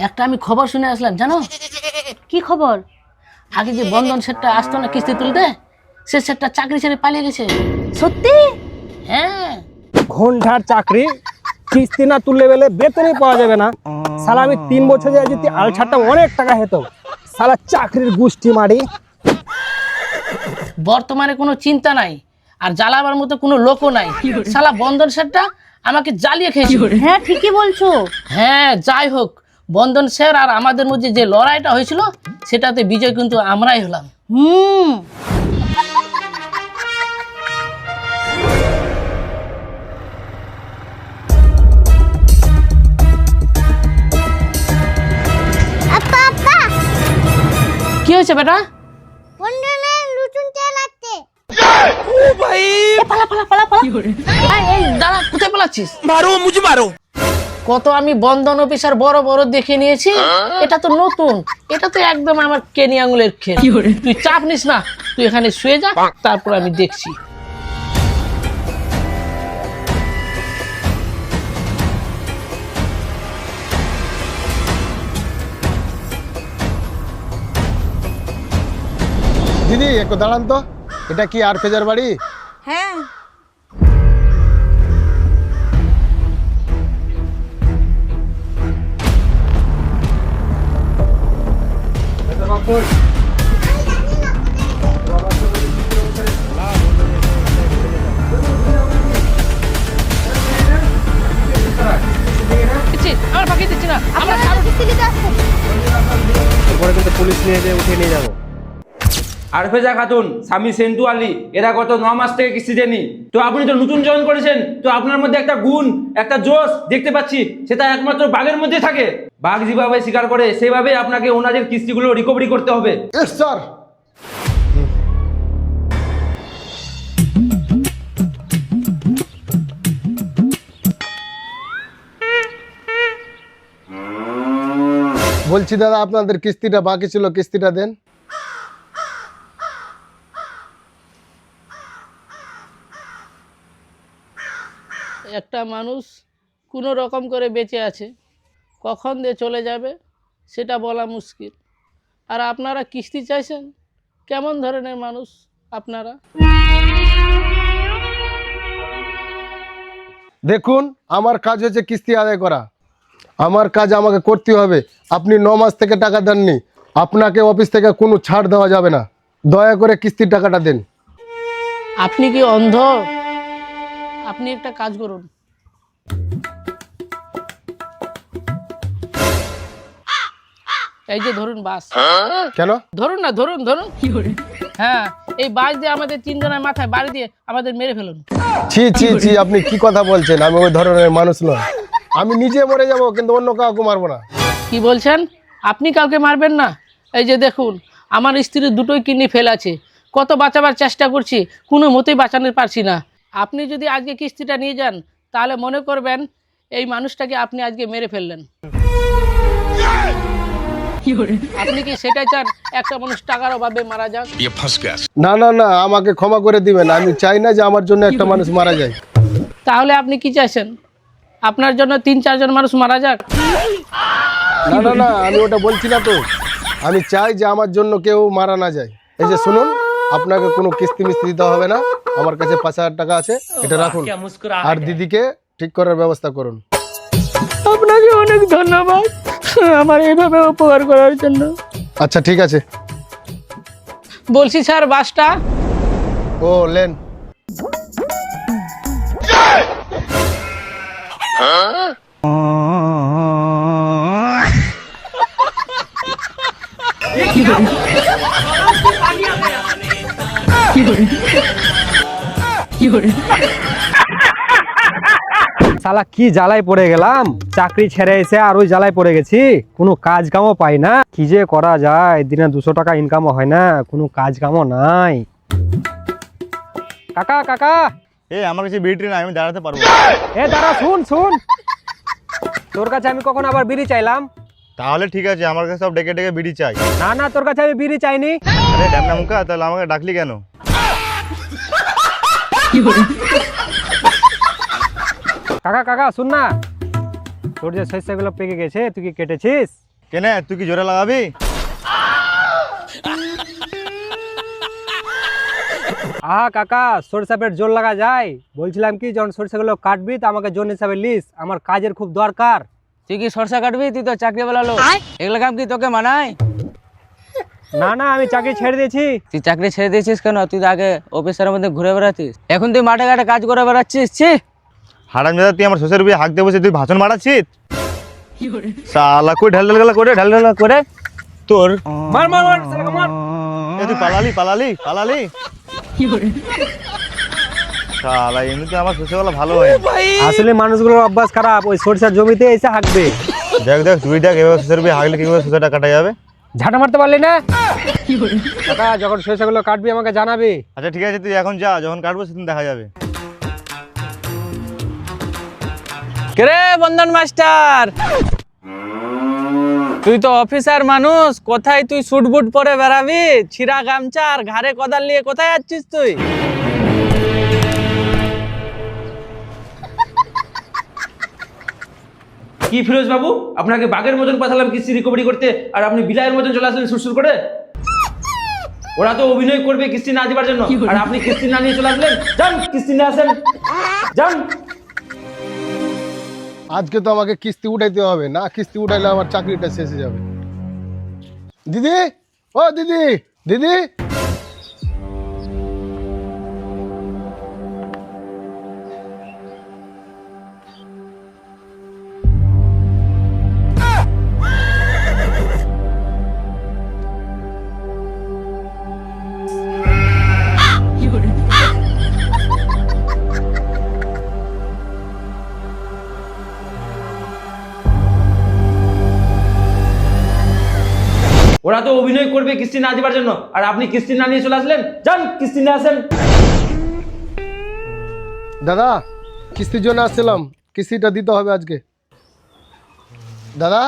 একটা আমি খবর শুনে আসলাম জানো। কি খবর? আগে যে বন্ধন সেটটা আসতো না কিস্তি তুলতে, সে সেটটা চাকরি ছেড়ে পালিয়ে গেছে। সত্যি? হ্যাঁ, ঘন্টার চাকরি, কিস্তি না তুললে বেলে বেতনই পাওয়া যাবে না। শালা আমি 3 বছর যায় যদি আল ছাড়টা অনেক টাকা হতো। শালা চাকরির গুষ্টি মারি। বর্তমানে কোনো চিন্তা নাই আর জ্বালাবার মতো কোনো লোকও নাই। শালা বন্ধন সেটটা আমাকে জ্বালিয়ে খেয়েছে। হ্যাঁ ঠিকই বলছো। হ্যাঁ, যাই হোক, বন্ধন স্যার আর আমাদের মধ্যে যে লড়াইটা হয়েছিল সেটাতে বিজয় কিন্তু আমরাই হলাম। হুম। কি হয়েছে বেটা? এই দাঁড়া, কোথায় পালাচ্ছিস? কত আমি বন্ধন অফিসার বড় বড় দেখে নিয়েছি, এটা তো নতুন, এটা তো একদম আমার কেনি আঙুলের খেল। তুই চাপ নিস না, তুই এখানে শুয়ে যা, তারপর আমি দেখছি। দিদি একটু দাঁড়ান তো, এটা কি আর ফেজার বাড়ি? হ্যাঁ। আমার ফাঁকি দিচ্ছি না, আমরা পরে কিন্তু পুলিশ নিয়ে যেয়ে উঠিয়ে নিয়ে যাবো। আরফেজা খাতুন, স্বামী সেন্টু আলী, এরা গত 9 মাস থেকে কিস্তি দেনি। তো আপনি তো নতুন জয়েন করেছেন, তো আপনার মধ্যে একটা গুণ, একটা জোশ দেখতে পাচ্ছি, সেটা একমাত্র বাঘের মধ্যে থাকে। বাঘ যেভাবে শিকার করে সেভাবে আপনাকে ওনাদের কিস্তিগুলো রিকভারি করতে হবে। Yes sir. বলছি দাদা, আপনাদের কিস্তিটা বাকি ছিল, কিস্তিটা দেন। একটা মানুষ কোনো রকম করে বেঁচে আছে, কখন দিয়ে চলে যাবে সেটা বলা মুশকিল। আর আপনারা কিস্তি চাইছেন, কেমন ধরনের মানুষ আপনারা? দেখুন, আমার কাজ হচ্ছে কিস্তি আদায় করা, আমার কাজ আমাকে করতে হবে। আপনি 9 মাস থেকে টাকা দেননি, আপনাকে অফিস থেকে কোনো ছাড় দেওয়া যাবে না। দয়া করে কিস্তির টাকাটা দেন। আপনি কি অন্ধ? আপনি একটা কাজ করুন, এই যে ধরুন বাস। কেন? ধরুন না, ধরুন ধরুন। হ্যাঁ, এই বাস দিয়ে আমাদের 3 জনের মাথায় বাড়ি দিয়ে আমাদের মেরে ফেলুন। ছি ছি ছি, আপনি কি কথা বলছেন? আমি ওই ধরনের মানুষ নয়। আমি নিজে মরে যাব, কিন্তু অন্য কাউকে মারবো না। কি বলছেন? আপনি কাউকে মারবেন না? এই যে দেখুন, আমার স্ত্রীর দুটোই কিডনি ফেল আছে, কত বাঁচাবার চেষ্টা করছি, কোনো মতেই বাঁচাতে পারছি না। আপনি যদি আজকে কিস্তিটা নিয়ে যান, তাহলে মনে করবেন এই মানুষটাকে আপনি আজকে মেরে ফেললেন। আপনি কি সেটাই চান একটা মানুষ টাকার অভাবে মারা যাক? না না না, আমাকে ক্ষমা করে দিবেন। আমি চাই না যে আমার জন্য একটা মানুষ মারা যায়। তাহলে আপনি কি চাইছেন? আপনার জন্য 3-4 জন মানুষ মারা যাক? না না না, আমি ওটা বলছি না তো। আমি চাই যে আমার জন্য কেউ মারা না যায়। এই যে শুনুন, আপনাকে কোনো কিস্তি মিস্তি দিতে হবে না। আমার কাছে 5,000 টাকা আছে, এটা রাখুন। আর দিদিকে ঠিক করার ব্যবস্থা করুন। আপনাকে অনেক ধন্যবাদ আমার এইভাবে উপকার করার জন্য। আচ্ছা ঠিক আছে। বলছি স্যার, বাসটা। ও লেন। শালা কি জ্বালায় পড়ে গেলাম, চাকরি ছেড়ে এসে আর ওই জ্বালায় পড়ে গেছি। কোনো কাজ কামও পাই না, কি যে করা যায়। দিনে 200 টাকা ইনকামও হয় না, কোনো কাজ কামও নাই। কাকা কাকা, আমার কাছে বিড়ি নাই, আমি দাঁড়াতে পারবো। দাঁড়া, শুন শুন, তোর কাছে আমি কখন আবার বিড়ি চাইলাম? তাহলে ঠিক আছে, আমার কাছে সব ডেকে ডেকে বিড়ি চাই। না না, তোর কাছে আমি বিড়ি চাইনি। আরে ড্যামনা মুখা, তাহলে আমাকে ডাকলি কেন? কাকা কাকা শুন না, তোর যে শস্যগুলো পেকে গেছে, তুই কি কেটেছিস? কেনে তুই কি জোরে লাগাবি? আহা কাকা, সরিষা পেট জোর লাগা যায়। বলছিলাম কি, যখন সরিষাগুলো কাটবি তো আমাকে জন হিসাবে লিস, আমার কাজের খুব দরকার। তুই কি সরষা কাটবি? তুই তো চাকরিওয়ালা লোক, এগুলো কাম কি তোকে মানায়? না না, আমি চাকরি ছেড়ে দিয়েছি। তুই চাকরি ছেড়ে দিয়েছিস কেন? তুই তো আগে অফিসের মধ্যে ঘুরে বেড়াতিস, এখন তুই মাঠে ঘাটে কাজ করে বেড়াচ্ছিস। ছি, হারামজাদা, তুই আমার শ্বশুরের বিয়ে হাঁকতে বসে তুই ভাষণ মারাচ্ছিস? শালা কই ঢাল ঢাল করে ঢাল ঢাল করে তোর মার মার মার, শালাকে মার। এ তুই পালালি। শালা এমনিতে আমার শ্বশুরওয়ালা ভালো হয়। আসলে মানুষগুলোর অভ্যাস খারাপ, ওই সরিষার জমিতে এসে হাঁকবে। দেখ তুই দেখ, এভাবে শ্বশুরের বিয়ে হাঁকলে কিভাবে শ্বশুরটা কাটা যাবে? ঝাঁটা মারতে পারলি না? কাকা, যখন সরিষাগুলো কাটবি আমাকে জানাবি। আচ্ছা ঠিক আছে, তুই এখন যা, যখন কাটবো সেদিন দেখা যাবে। কে বন্ধন মাস্টার, তুই তো অফিসার মানুষ, কোথায় তুই স্যুট বুট পরে বেড়াবি, ছিঁড়া গামছা আর ঘাড়ে কোদাল নিয়ে কোথায় যাচ্ছিস তুই? কি ফিরোজ বাবু, আপনাকে বাঘের মতন পাঠালাম কিস্তি রিকভারি করতে, আর আপনি বিলাইয়ের মতন চলে আসলেন সুরসুর করে। ওরা তো অভিনয় করবে কিস্তি না দেওয়ার জন্য, আর আপনি কিস্তি না নিয়ে চলে আসলেন। যান কিস্তি নিয়ে আসেন, যান। আজকে তো আমাকে কিস্তি উঠাইতে হবে, না কিস্তি উঠাইলে আমার চাকরিটা শেষ হয়ে যাবে। দিদি, ও দিদি, দিদি, ওরা তো অভিনয় করবে কিস্তি না দেওয়ার জন্য, আর আপনি কিস্তি না নিয়ে চলে আসলেন। যান কিস্তি নিয়ে আসেন। দাদা কিস্তির জন্য আসছিলাম, কিস্তিটা দিতে হবে আজকে। দাদা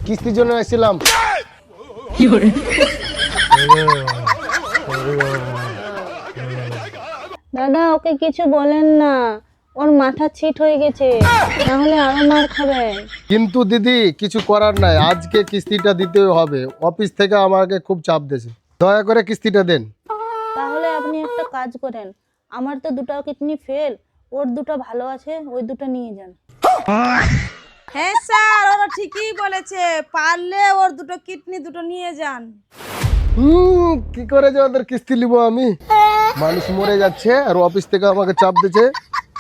কিস্তির জন্য আসছিলাম। দাদা ওকে কিছু বলেন না, ওর মাথা ছিট হয়ে গেছে, তাহলে আরো মার খাবেন। কিন্তু দিদি কিছু করার নাই, আজকে কিস্তিটা দিতে হবে, অফিস থেকে আমাকে খুব চাপ দিয়েছে, দয়া করে কিস্তিটা দেন। তাহলে আপনি একটা কাজ করেন, আমার তো দুটো কিডনি ফেল, ওর দুটো ভালো আছে, ওই দুটো নিয়ে যান। হ্যাঁ স্যার, ওরা ঠিকই বলেছে, পারলে ওর দুটো কিডনি দুটো নিয়ে যান। কি করে যে ওদের কিস্তি নিবো আমি? মানুষ মরে যাচ্ছে আর অফিস থেকে আমাকে চাপ দিচ্ছে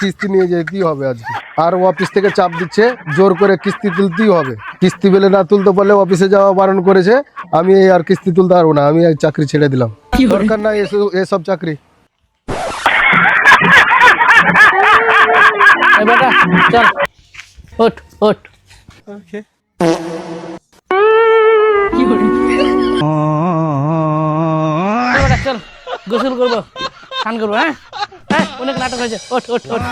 কিস্তি নিয়ে যেতেই হবে আজকে, আর অফিস থেকে চাপ দিচ্ছে জোর করে কিস্তি তুলতেই হবে। কিস্তি পেলে না তুলতে পারলে অফিসে যাওয়া বারণ করেছে, আমি এই আর কিস্তি তুলতে পারবো না, আমি এই চাকরি ছেড়ে দিলাম, দরকার নাই এসব চাকরি। এই বেটা চল, ওঠ ওঠ। এই বেটা চল, গোসল করবো, স্নান করবো। হ্যাঁ হ্যাঁ, অনেক নাটক হয়েছে, ওঠ ওঠ ওঠ।